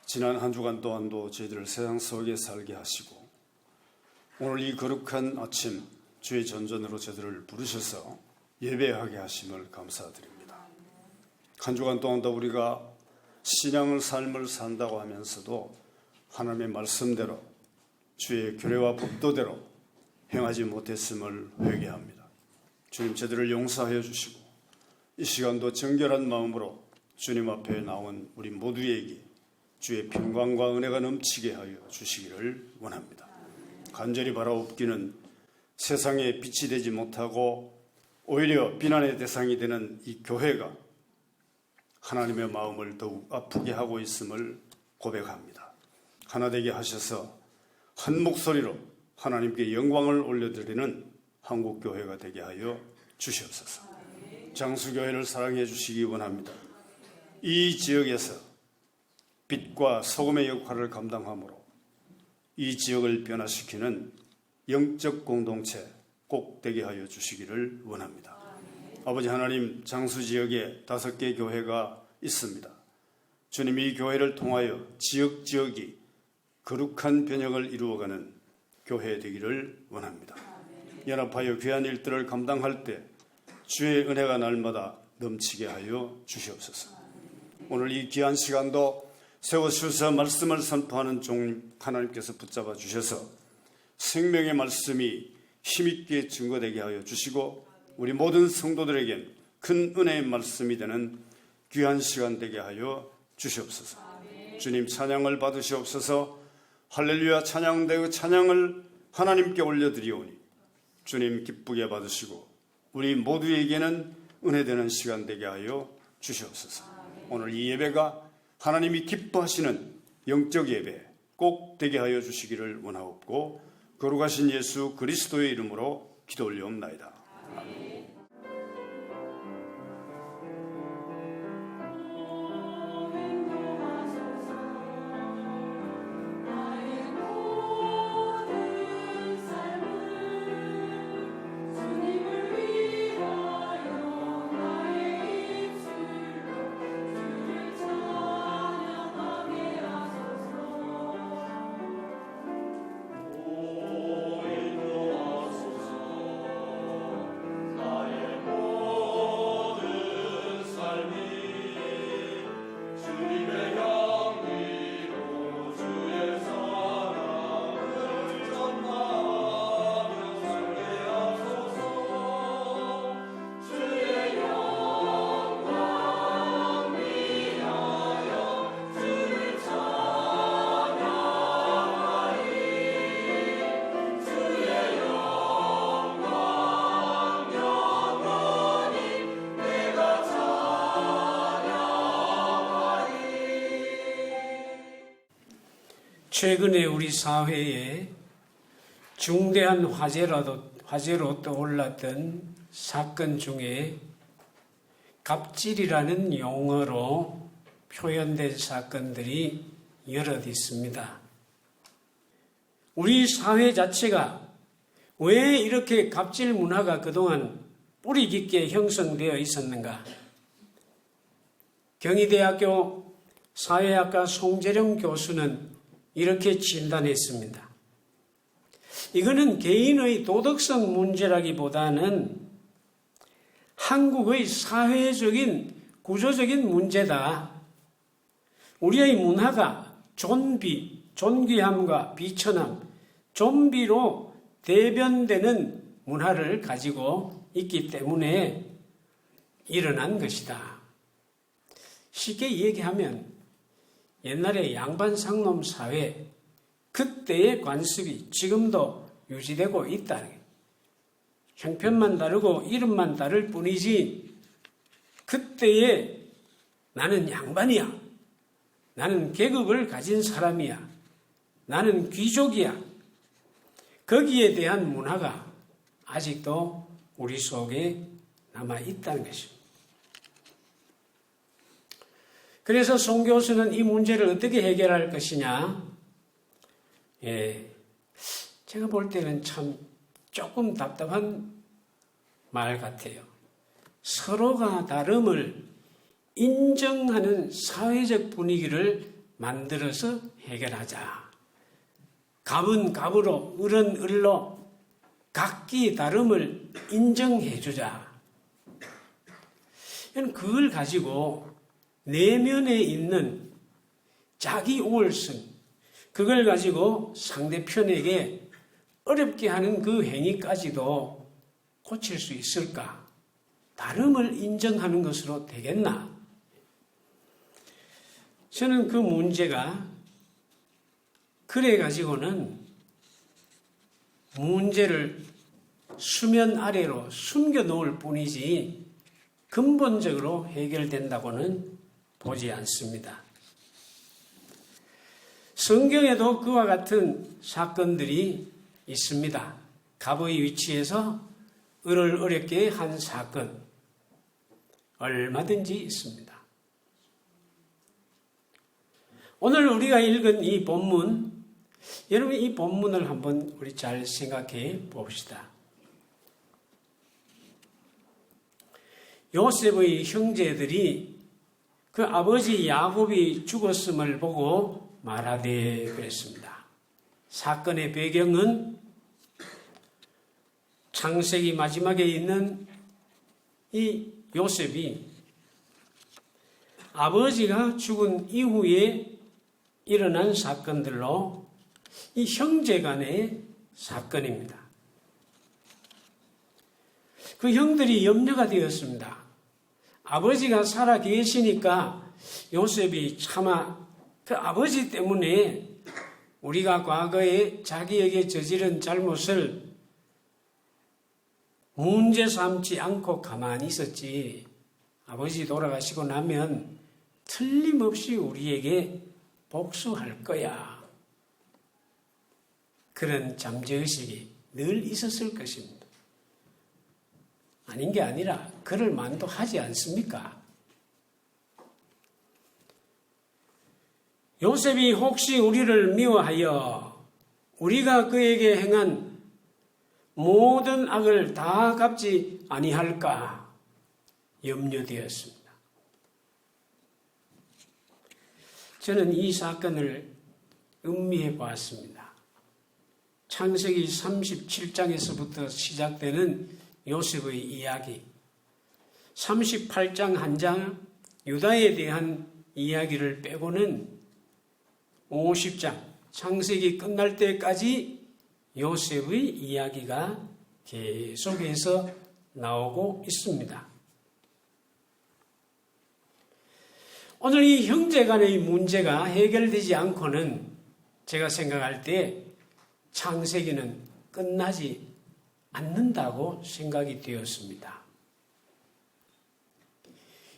지난 한 주간 또한도 저희들을 세상 속에 살게 하시고 오늘 이 거룩한 아침 주의 전전으로 저희들을 부르셔서 예배하게 하심을 감사드립니다. 한 주간 동안도 우리가 신앙을 삶을 산다고 하면서도 하나님의 말씀대로 주의 규례와 법도대로 행하지 못했음을 회개합니다. 주님 저희들을 용서하여 주시고 이 시간도 정결한 마음으로 주님 앞에 나온 우리 모두에게 주의 평강과 은혜가 넘치게 하여 주시기를 원합니다. 간절히 바라옵기는 세상에 빛이 되지 못하고 오히려 비난의 대상이 되는 이 교회가 하나님의 마음을 더욱 아프게 하고 있음을 고백합니다. 하나 되게 하셔서 한 목소리로 하나님께 영광을 올려드리는 한국교회가 되게 하여 주시옵소서. 장수교회를 사랑해 주시기 원합니다. 이 지역에서 빛과 소금의 역할을 감당하므로 이 지역을 변화시키는 영적 공동체 꼭 되게 하여 주시기를 원합니다. 아버지 하나님, 장수지역에 5개 교회가 있습니다. 주님, 이 교회를 통하여 지역이 거룩한 변혁을 이루어가는 교회 되기를 원합니다. 연합하여 귀한 일들을 감당할 때 주의 은혜가 날마다 넘치게 하여 주시옵소서. 오늘 이 귀한 시간도 세워주셔서 말씀을 선포하는 종 하나님께서 붙잡아 주셔서 생명의 말씀이 힘있게 증거되게 하여 주시고 우리 모든 성도들에겐 큰 은혜의 말씀이 되는 귀한 시간 되게 하여 주시옵소서. 주님 찬양을 받으시옵소서. 할렐루야 찬양대의 찬양을 하나님께 올려드리오니 주님 기쁘게 받으시고 우리 모두에게는 은혜되는 시간 되게 하여 주시옵소서. 오늘 이 예배가 하나님이 기뻐하시는 영적 예배 꼭 되게 하여 주시기를 원하옵고 거룩하신 예수 그리스도의 이름으로 기도 올리옵나이다. 아멘. 최근에 우리 사회에 중대한 화제로 떠올랐던 사건 중에 갑질이라는 용어로 표현된 사건들이 여럿 있습니다. 우리 사회 자체가 왜 이렇게 갑질 문화가 그동안 뿌리 깊게 형성되어 있었는가? 경희대학교 사회학과 송재령 교수는 이렇게 진단했습니다. 이거는 개인의 도덕성 문제라기보다는 한국의 사회적인 구조적인 문제다. 우리의 문화가 존귀함과 비천함, 존비로 대변되는 문화를 가지고 있기 때문에 일어난 것이다. 쉽게 얘기하면 옛날에 양반 상놈 사회, 그때의 관습이 지금도 유지되고 있다. 형편만 다르고 이름만 다를 뿐이지 그때의 나는 양반이야, 나는 계급을 가진 사람이야, 나는 귀족이야, 거기에 대한 문화가 아직도 우리 속에 남아있다는 것입니다. 그래서 송 교수는 이 문제를 어떻게 해결할 것이냐? 제가 볼 때는 참 조금 답답한 말 같아요. 서로가 다름을 인정하는 사회적 분위기를 만들어서 해결하자. 갑은 갑으로, 을은 을로 각기 다름을 인정해주자. 그걸 가지고 내면에 있는 자기 우월성, 그걸 가지고 상대편에게 어렵게 하는 그 행위까지도 고칠 수 있을까? 다름을 인정하는 것으로 되겠나? 저는 그 문제가 그래 가지고는 문제를 수면 아래로 숨겨 놓을 뿐이지 근본적으로 해결된다고는 보지 않습니다. 성경에도 그와 같은 사건들이 있습니다. 갑의 위치에서 을을 어렵게 한 사건 얼마든지 있습니다. 오늘 우리가 읽은 이 본문, 여러분 이 본문을 한번 우리 잘 생각해 봅시다. 요셉의 형제들이 그 아버지 야곱이 죽었음을 보고 말하되 그랬습니다. 사건의 배경은 창세기 마지막에 있는 이 요셉이 아버지가 죽은 이후에 일어난 사건들로 이 형제 간의 사건입니다. 그 형들이 염려가 되었습니다. 아버지가 살아 계시니까 요셉이 차마 그 아버지 때문에 우리가 과거에 자기에게 저지른 잘못을 문제 삼지 않고 가만히 있었지. 아버지 돌아가시고 나면 틀림없이 우리에게 복수할 거야. 그런 잠재의식이 늘 있었을 것입니다. 아닌 게 아니라 그럴 만도 하지 않습니까? 요셉이 혹시 우리를 미워하여 우리가 그에게 행한 모든 악을 다 갚지 아니할까 염려되었습니다. 저는 이 사건을 음미해 보았습니다. 창세기 37장에서부터 시작되는 요셉의 이야기, 38장 한 장 유다에 대한 이야기를 빼고는 50장 창세기 끝날 때까지 요셉의 이야기가 계속해서 나오고 있습니다. 오늘 이 형제 간의 문제가 해결되지 않고는 제가 생각할 때 창세기는 끝나지 않는다고 생각이 되었습니다.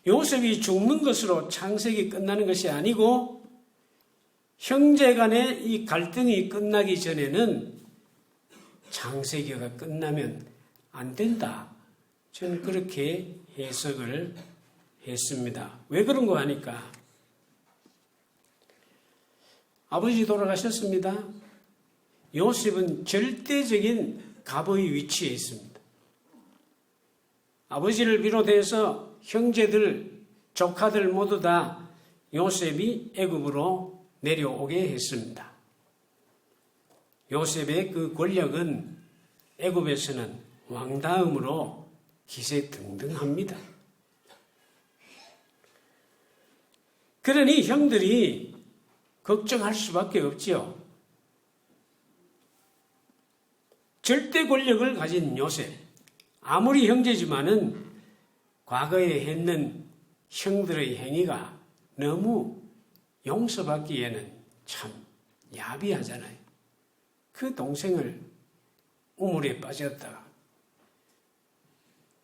요셉이 죽는 것으로 창세기 끝나는 것이 아니고 형제 간의 이 갈등이 끝나기 전에는 창세기가 끝나면 안 된다. 저는 그렇게 해석을 했습니다. 왜 그런 거 하니까 아버지 돌아가셨습니다. 요셉은 절대적인 갑의 위치에 있습니다. 아버지를 비롯해서 형제들, 조카들 모두 다 요셉이 애굽으로 내려오게 했습니다. 요셉의 그 권력은 애굽에서는 왕다음으로 기세등등합니다. 그러니 형들이 걱정할 수밖에 없지요. 절대 권력을 가진 요셉, 아무리 형제지만은 과거에 했는 형들의 행위가 너무 용서받기에는 참 야비하잖아요. 그 동생을 우물에 빠졌다가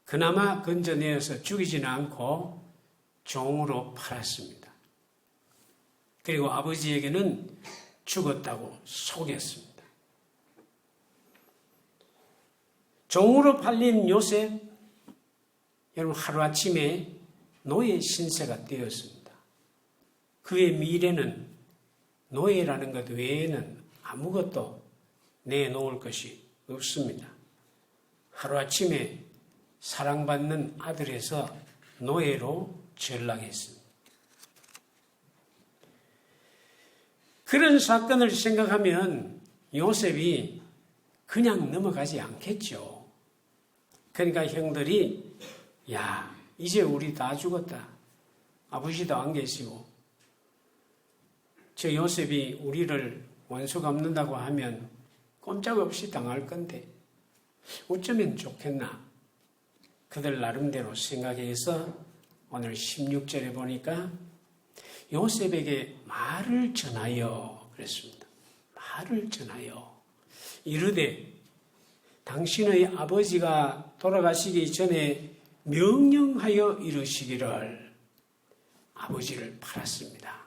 그나마 건져내어서 죽이지는 않고 종으로 팔았습니다. 그리고 아버지에게는 죽었다고 속였습니다. 종으로 팔린 요셉, 여러분 하루아침에 노예 신세가 되었습니다. 그의 미래는 노예라는 것 외에는 아무것도 내놓을 것이 없습니다. 하루아침에 사랑받는 아들에서 노예로 전락했습니다. 그런 사건을 생각하면 요셉이 그냥 넘어가지 않겠죠. 그러니까 형들이 야, 이제 우리 다 죽었다. 아버지도 안 계시고 저 요셉이 우리를 원수 갚는다고 하면 꼼짝없이 당할 건데 어쩌면 좋겠나. 그들 나름대로 생각해서 오늘 16절에 보니까 요셉에게 말을 전하여 그랬습니다. 말을 전하여 이르되 당신의 아버지가 돌아가시기 전에 명령하여 이르시기를. 아버지를 팔았습니다.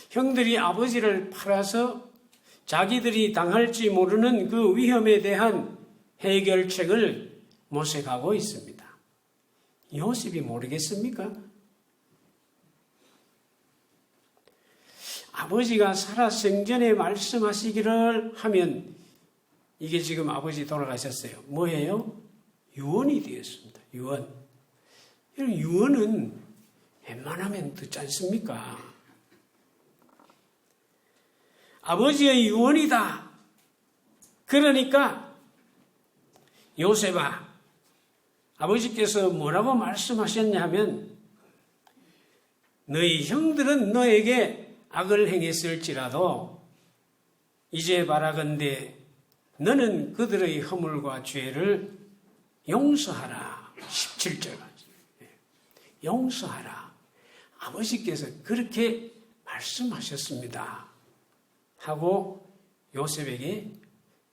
형들이 아버지를 팔아서 자기들이 당할지 모르는 그 위험에 대한 해결책을 모색하고 있습니다. 요셉이 모르겠습니까? 아버지가 살아 생전에 말씀하시기를 하면 이게 지금 아버지 돌아가셨어요. 뭐예요? 유언이 되었습니다. 유언. 유언은 웬만하면 듣지 않습니까? 아버지의 유언이다. 그러니까 요셉아, 아버지께서 뭐라고 말씀하셨냐면 너희 형들은 너에게 악을 행했을지라도 이제 바라건대 너는 그들의 허물과 죄를 용서하라. 17절. 용서하라. 아버지께서 그렇게 말씀하셨습니다. 하고 요셉에게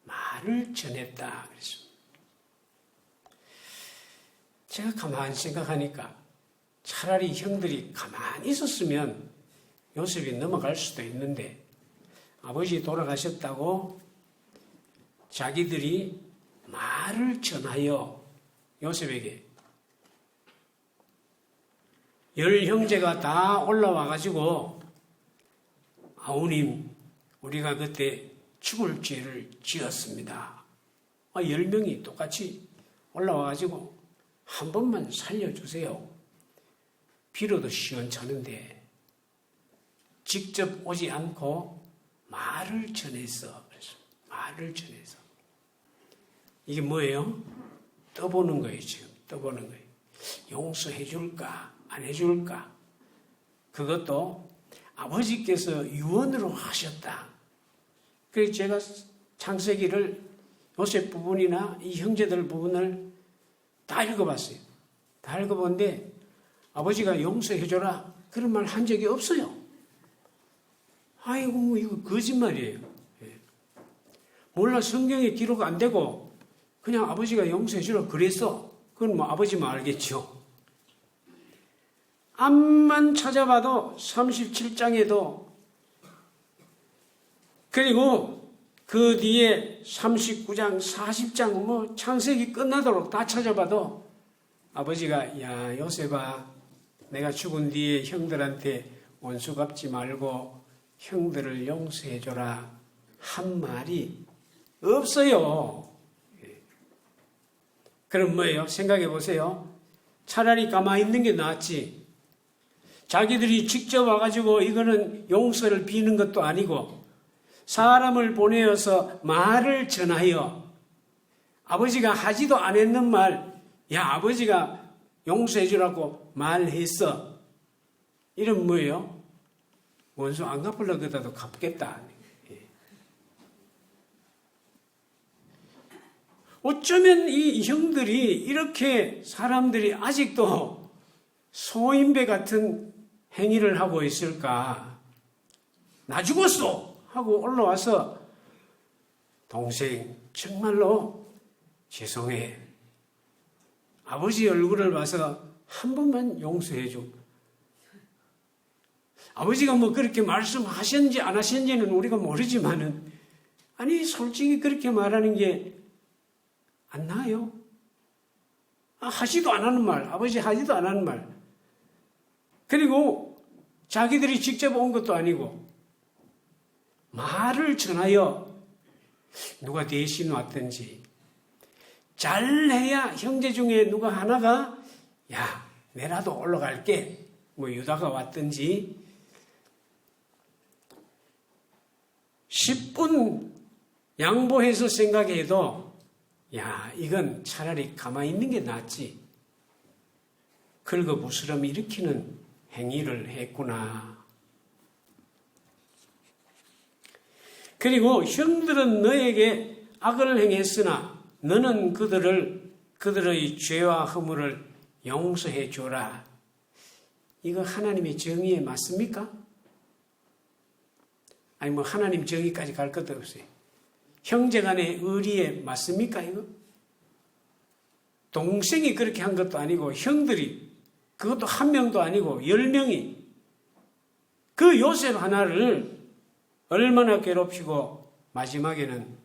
말을 전했다. 그랬습니다. 제가 가만히 생각하니까 차라리 형들이 가만히 있었으면 요셉이 넘어갈 수도 있는데 아버지 돌아가셨다고 자기들이 말을 전하여 요셉에게 열 형제가 다 올라와가지고 아우님 우리가 그때 죽을 죄를 지었습니다. 10명이 똑같이 올라와가지고 한 번만 살려주세요. 빌어도 시원찮은데 직접 오지 않고 말을 전해서 말을 전해서 이게 뭐예요? 떠보는 거예요. 지금 떠보는 거예요. 용서해 줄까 안 해줄까? 그것도 아버지께서 유언으로 하셨다. 그래서 제가 창세기를 요셉 부분이나 이 형제들 부분을 다 읽어봤어요. 다 읽어본데 아버지가 용서해줘라 그런 말 한 적이 없어요. 아이고 이거 거짓말이에요. 몰라 성경에 기록 안 되고 그냥 아버지가 용서해주라 그랬어. 그건 뭐 아버지만 알겠죠. 앞만 찾아봐도 37장에도 그리고 그 뒤에 39장, 40장 뭐 창세기 끝나도록 다 찾아봐도 아버지가 야 요셉아 내가 죽은 뒤에 형들한테 원수 갚지 말고 형들을 용서해줘라 한 말이 없어요. 그럼 뭐예요? 생각해 보세요. 차라리 가만히 있는 게 낫지. 자기들이 직접 와가지고 이거는 용서를 비는 것도 아니고 사람을 보내어서 말을 전하여 아버지가 하지도 않았는 말, 야 아버지가 용서해 주라고 말했어. 이런 뭐예요? 원수 안 갚으려고 하다도 갚겠다. 어쩌면 이 형들이 이렇게 사람들이 아직도 소인배 같은 행위를 하고 있을까? 나 죽었어! 하고 올라와서 동생 정말로 죄송해. 아버지 얼굴을 봐서 한 번만 용서해 줘. 아버지가 뭐 그렇게 말씀하셨는지 안 하셨는지는 우리가 모르지만은 아니 솔직히 그렇게 말하는 게 안 나아요? 하지도 안 하는 말, 아버지 하지도 안 하는 말. 그리고 자기들이 직접 온 것도 아니고 말을 전하여 누가 대신 왔든지 잘해야 형제 중에 누가 하나가 야 내라도 올라갈게 뭐 유다가 왔든지 10분 양보해서 생각해도 야, 이건 차라리 가만히 있는 게 낫지. 긁어부스럼 일으키는 행위를 했구나. 그리고 형들은 너에게 악을 행했으나 너는 그들의 죄와 허물을 용서해 주라. 이거 하나님의 정의에 맞습니까? 아니 뭐 하나님 정의까지 갈 것도 없어요. 형제간의 의리에 맞습니까 이거? 동생이 그렇게 한 것도 아니고 형들이 그것도 한 명도 아니고 10명이 그 요셉 하나를 얼마나 괴롭히고 마지막에는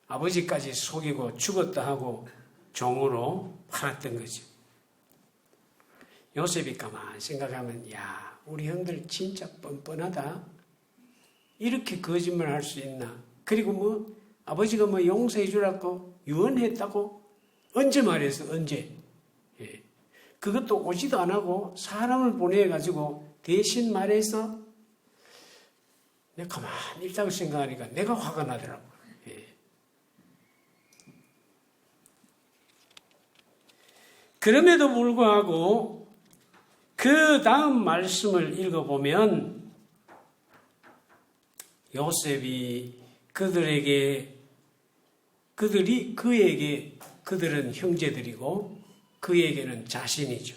아버지까지 속이고 죽었다 하고 종으로 팔았던 거죠. 요셉이 가만 생각하면 야, 우리 형들 진짜 뻔뻔하다. 이렇게 거짓말 할 수 있나. 그리고 뭐 아버지가 뭐 용서해 주라고 유언했다고 언제 말했어. 언제. 예. 그것도 오지도 안 하고 사람을 보내가지고 대신 말해서 내가 가만히 있다고 생각하니까 내가 화가 나더라고. 예. 그럼에도 불구하고 그 다음 말씀을 읽어보면 요셉이 그들은 형제들이고 그에게는 자신이죠.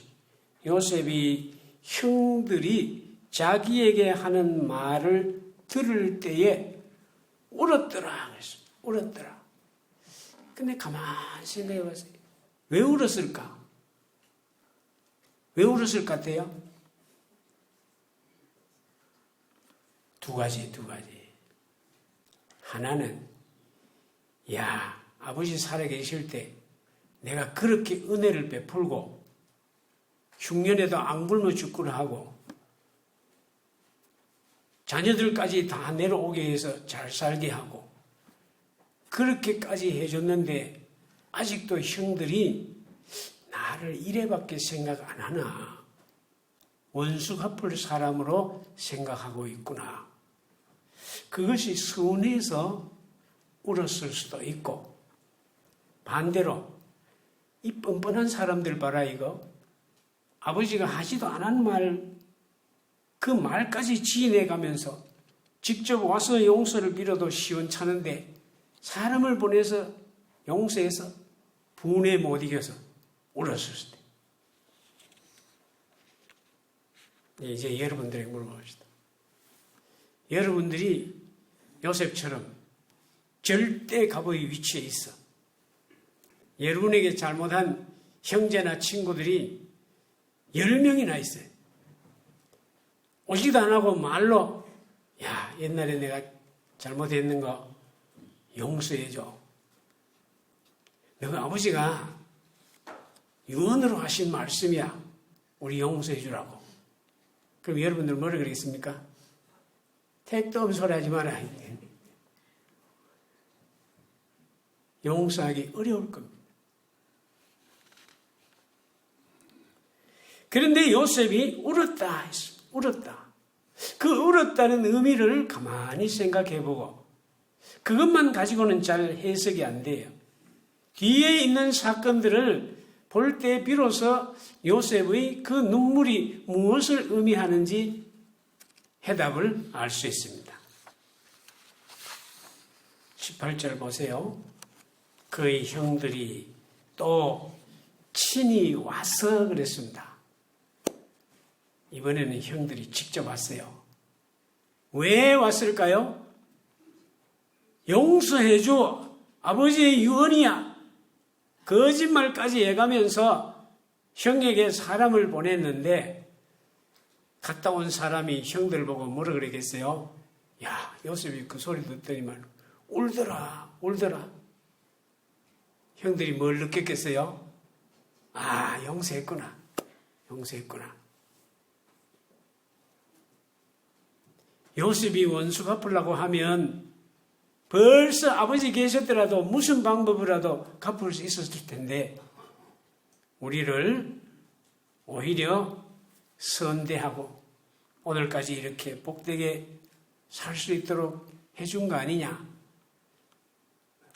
요셉이 형들이 자기에게 하는 말을 들을 때에 울었더라. 그랬습니다. 울었더라. 근데 가만히 생각해 보세요. 왜 울었을까? 왜 울었을 것 같아요? 두 가지. 하나는, 야, 아버지 살아계실 때 내가 그렇게 은혜를 베풀고 흉년에도 안 굶어 죽고를 하고 자녀들까지 다 내려오게 해서 잘 살게 하고 그렇게까지 해줬는데 아직도 형들이 나를 이래밖에 생각 안 하나. 원수 갚을 사람으로 생각하고 있구나. 그것이 서운해서 울었을 수도 있고 반대로 이 뻔뻔한 사람들 봐라 이거. 아버지가 하지도 않은 말, 그 말까지 지내가면서 직접 와서 용서를 빌어도 시원찮은데 사람을 보내서 용서해서 분에 못 이겨서 울었을 때. 이제 여러분들에게 물어봅시다. 여러분들이 요셉처럼 절대 갑의 위치에 있어. 여러분에게 잘못한 형제나 친구들이 10명이나 있어요. 오지도 안 하고 말로 야, 옛날에 내가 잘못했는 거 용서해줘. 너가 아버지가 유언으로 하신 말씀이야. 우리 용서해 주라고. 그럼 여러분들 뭐라 그러겠습니까? 택도 없는 소리 하지 마라. 용서하기 어려울 겁니다. 그런데 요셉이 울었다 했습니다. 울었다. 그 울었다는 의미를 가만히 생각해보고 그것만 가지고는 잘 해석이 안 돼요. 뒤에 있는 사건들을 볼 때 비로소 요셉의 그 눈물이 무엇을 의미하는지 해답을 알 수 있습니다. 18절 보세요. 그의 형들이 또 친히 와서 그랬습니다. 이번에는 형들이 직접 왔어요. 왜 왔을까요? 용서해줘. 아버지의 유언이야. 거짓말까지 해가면서 형에게 사람을 보냈는데 갔다 온 사람이 형들 보고 뭐라 그러겠어요? 야, 요셉이 그 소리 듣더니만 울더라. 형들이 뭘 느꼈겠어요? 아, 용서했구나. 요셉이 원수 갚으려고 하면 벌써 아버지 계셨더라도 무슨 방법이라도 갚을 수 있었을 텐데 우리를 오히려 선대하고 오늘까지 이렇게 복되게 살 수 있도록 해준 거 아니냐?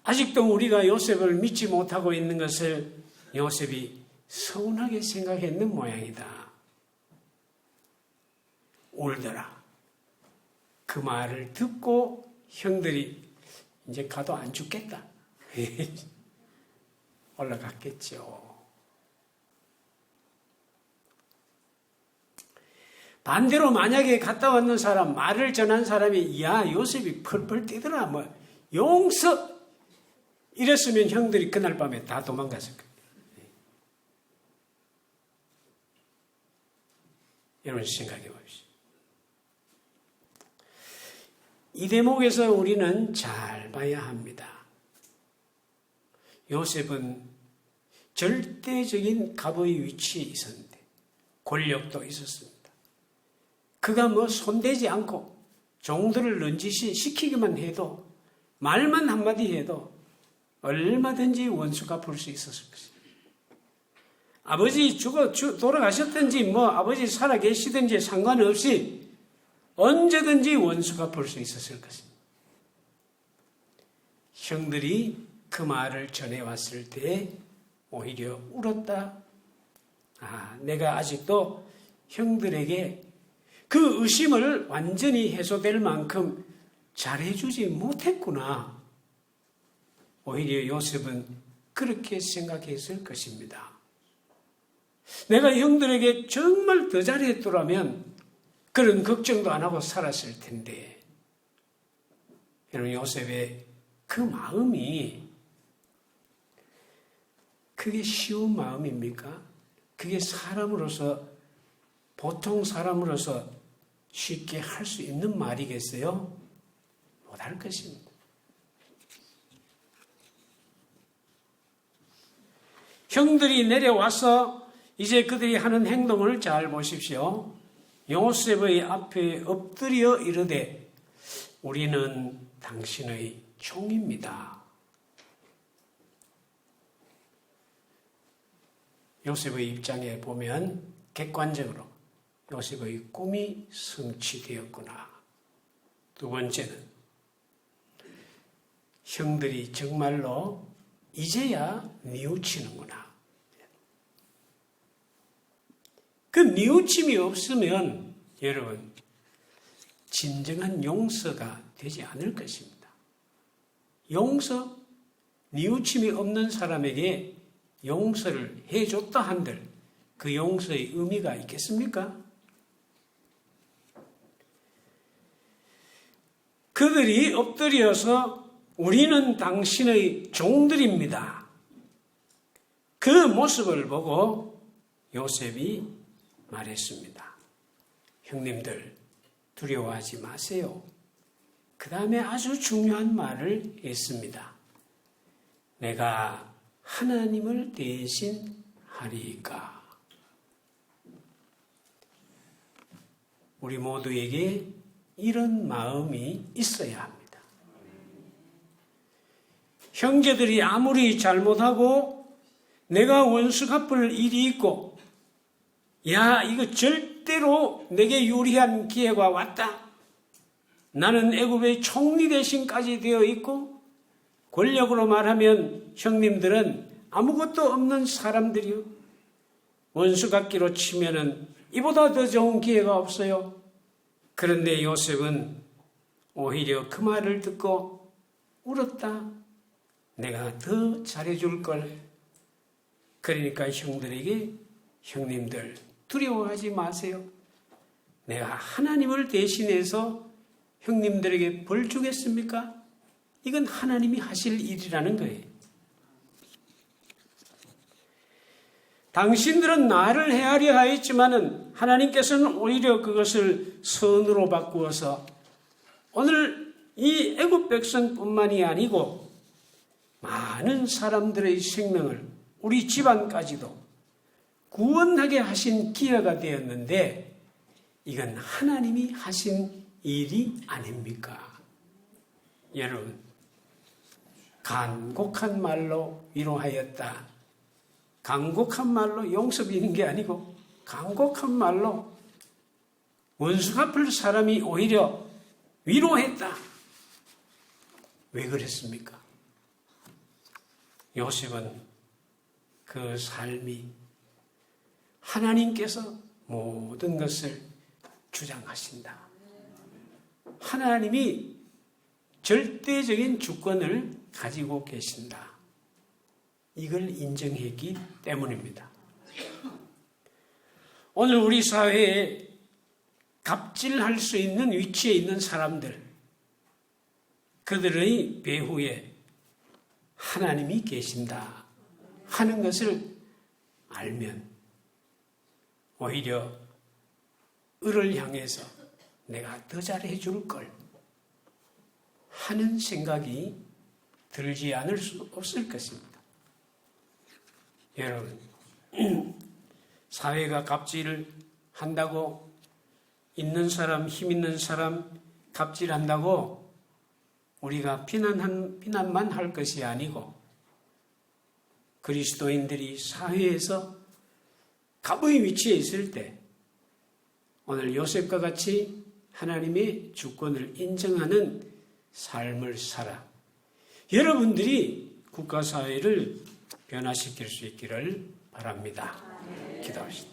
아직도 우리가 요셉을 믿지 못하고 있는 것을 요셉이 서운하게 생각했는 모양이다. 울더라. 그 말을 듣고 형들이 이제 가도 안 죽겠다. 올라갔겠죠. 반대로 만약에 갔다 왔는 사람, 말을 전한 사람이 야 요셉이 펄펄 뛰더라 뭐 용서 이랬으면 형들이 그날 밤에 다 도망갔을 거예요. 여러분 생각해 봅시다. 이 대목에서 우리는 잘 봐야 합니다. 요셉은 절대적인 갑의 위치에 있었는데 권력도 있었습니다. 그가 뭐 손대지 않고 종들을 넌지시 시키기만 해도 말만 한마디 해도 얼마든지 원수 갚을 수 있었을 것입니다. 아버지 돌아가셨든지 뭐 아버지 살아 계시든지 상관없이 언제든지 원수 갚을 수 있었을 것입니다. 형들이 그 말을 전해왔을 때 오히려 울었다. 내가 아직도 형들에게 그 의심을 완전히 해소될 만큼 잘해주지 못했구나. 오히려 요셉은 그렇게 생각했을 것입니다. 내가 형들에게 정말 더 잘했더라면 그런 걱정도 안 하고 살았을 텐데. 여러분 요셉의 그 마음이 그게 쉬운 마음입니까? 그게 사람으로서 보통 사람으로서 쉽게 할 수 있는 말이겠어요? 못할 것입니다. 형들이 내려와서 이제 그들이 하는 행동을 잘 보십시오. 요셉의 앞에 엎드려 이르되 우리는 당신의 종입니다. 요셉의 입장에 보면 객관적으로 요셉의 꿈이 성취되었구나. 두 번째는 형들이 정말로 이제야 뉘우치는구나. 그 뉘우침이 없으면 여러분 진정한 용서가 되지 않을 것입니다. 용서, 뉘우침이 없는 사람에게 용서를 해줬다 한들 그 용서의 의미가 있겠습니까? 그들이 엎드려서 우리는 당신의 종들입니다. 그 모습을 보고 요셉이 말했습니다. 형님들 두려워하지 마세요. 그 다음에 아주 중요한 말을 했습니다. 내가 하나님을 대신하리까. 우리 모두에게 이런 마음이 있어야 합니다. 형제들이 아무리 잘못하고 내가 원수 갚을 일이 있고 야 이거 절대로 내게 유리한 기회가 왔다. 나는 애굽의 총리 대신까지 되어 있고 권력으로 말하면 형님들은 아무것도 없는 사람들이요. 원수 갚기로 치면은 이보다 더 좋은 기회가 없어요. 그런데 요셉은 오히려 그 말을 듣고 울었다. 내가 더 잘해줄 걸. 그러니까 형들에게 형님들 두려워하지 마세요. 내가 하나님을 대신해서 형님들에게 벌 주겠습니까? 이건 하나님이 하실 일이라는 거예요. 당신들은 나를 헤아려 하였지만은 하나님께서는 오히려 그것을 선으로 바꾸어서 오늘 이 애굽 백성뿐만이 아니고 많은 사람들의 생명을 우리 집안까지도 구원하게 하신 기회가 되었는데 이건 하나님이 하신 일이 아닙니까? 여러분 간곡한 말로 위로하였다. 간곡한 말로 용서 비는 게 아니고 간곡한 말로 원수 갚을 사람이 오히려 위로했다. 왜 그랬습니까? 요셉은 그 삶이 하나님께서 모든 것을 주장하신다. 하나님이 절대적인 주권을 가지고 계신다. 이걸 인정했기 때문입니다. 오늘 우리 사회에 갑질할 수 있는 위치에 있는 사람들, 그들의 배후에 하나님이 계신다 하는 것을 알면 오히려 을을 향해서 내가 더 잘해 줄 걸 하는 생각이 들지 않을 수 없을 것입니다. 여러분, 사회가 갑질을 한다고 있는 사람, 힘 있는 사람 갑질한다고 우리가 비난만 할 것이 아니고 그리스도인들이 사회에서 갑의 위치에 있을 때 오늘 요셉과 같이 하나님의 주권을 인정하는 삶을 살아 여러분들이 국가사회를 변화시킬 수 있기를 바랍니다. 기도합시다.